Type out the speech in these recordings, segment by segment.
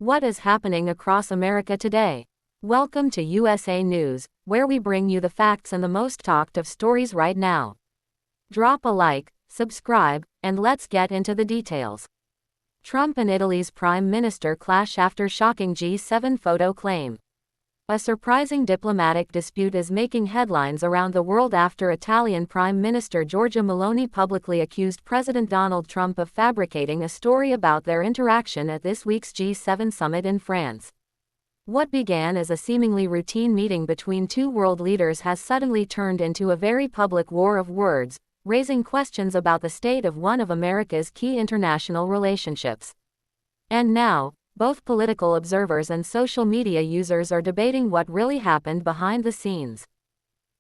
What is happening across America today? Welcome to USA News, where we bring you the facts and the most talked of stories right now. Drop a like, subscribe, and let's get into the details. Trump and Italy's Prime Minister clash after shocking G7 photo claim. A surprising diplomatic dispute is making headlines around the world after Italian Prime Minister Giorgia Meloni publicly accused President Donald Trump of fabricating a story about their interaction at this week's G7 summit in France. What began as a seemingly routine meeting between two world leaders has suddenly turned into a very public war of words, raising questions about the state of one of America's key international relationships. And now, both political observers and social media users are debating what really happened behind the scenes.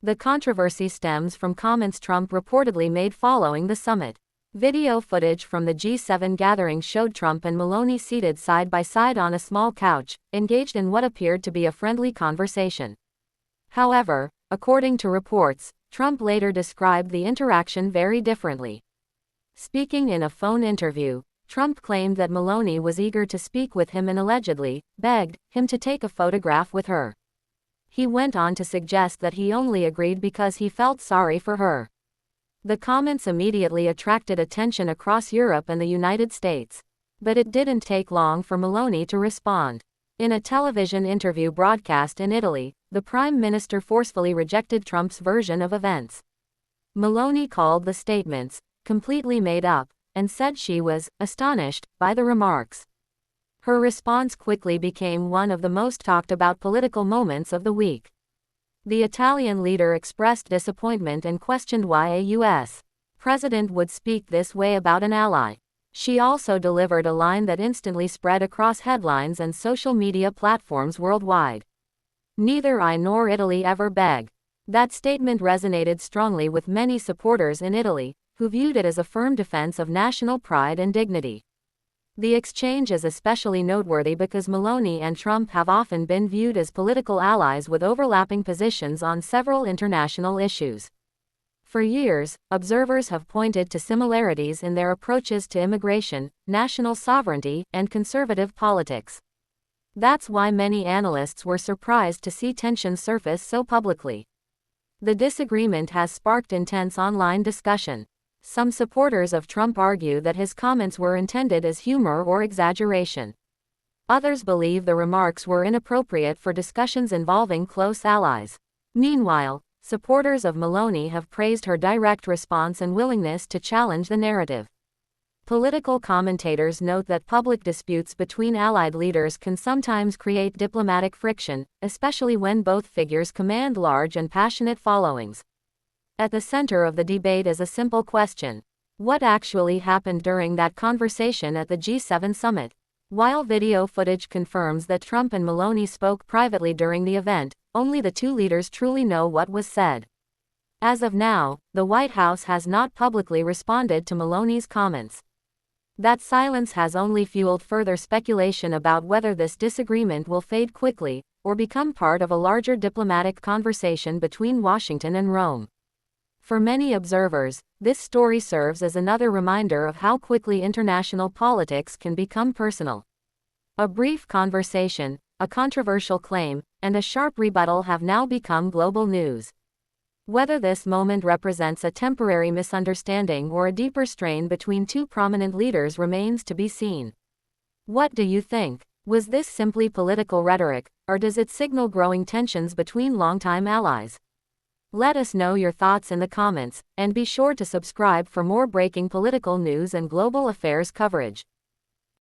The controversy stems from comments Trump reportedly made following the summit. Video footage from the G7 gathering showed Trump and Meloni seated side by side on a small couch, engaged in what appeared to be a friendly conversation. However, according to reports, Trump later described the interaction very differently. Speaking in a phone interview, Trump claimed that Meloni was eager to speak with him and allegedly begged him to take a photograph with her. He went on to suggest that he only agreed because he felt sorry for her. The comments immediately attracted attention across Europe and the United States. But it didn't take long for Meloni to respond. In a television interview broadcast in Italy, the Prime Minister forcefully rejected Trump's version of events. Meloni called the statements completely made up, and said she was astonished by the remarks. Her response quickly became one of the most talked about political moments of the week. The Italian leader expressed disappointment and questioned why a U.S. president would speak this way about an ally. She also delivered a line that instantly spread across headlines and social media platforms worldwide. "Neither I nor Italy ever beg." That statement resonated strongly with many supporters in Italy, who viewed it as a firm defense of national pride and dignity. The exchange is especially noteworthy because Meloni and Trump have often been viewed as political allies with overlapping positions on several international issues. For years, observers have pointed to similarities in their approaches to immigration, national sovereignty, and conservative politics. That's why many analysts were surprised to see tensions surface so publicly. The disagreement has sparked intense online discussion. Some supporters of Trump argue that his comments were intended as humor or exaggeration. Others believe the remarks were inappropriate for discussions involving close allies. Meanwhile, supporters of Meloni have praised her direct response and willingness to challenge the narrative. Political commentators note that public disputes between allied leaders can sometimes create diplomatic friction, especially when both figures command large and passionate followings. At the center of the debate is a simple question: what actually happened during that conversation at the G7 summit? While video footage confirms that Trump and Meloni spoke privately during the event, only the two leaders truly know what was said. As of now, the White House has not publicly responded to Meloni's comments. That silence has only fueled further speculation about whether this disagreement will fade quickly, or become part of a larger diplomatic conversation between Washington and Rome. For many observers, this story serves as another reminder of how quickly international politics can become personal. A brief conversation, a controversial claim, and a sharp rebuttal have now become global news. Whether this moment represents a temporary misunderstanding or a deeper strain between two prominent leaders remains to be seen. What do you think? Was this simply political rhetoric, or does it signal growing tensions between longtime allies? Let us know your thoughts in the comments, and be sure to subscribe for more breaking political news and global affairs coverage.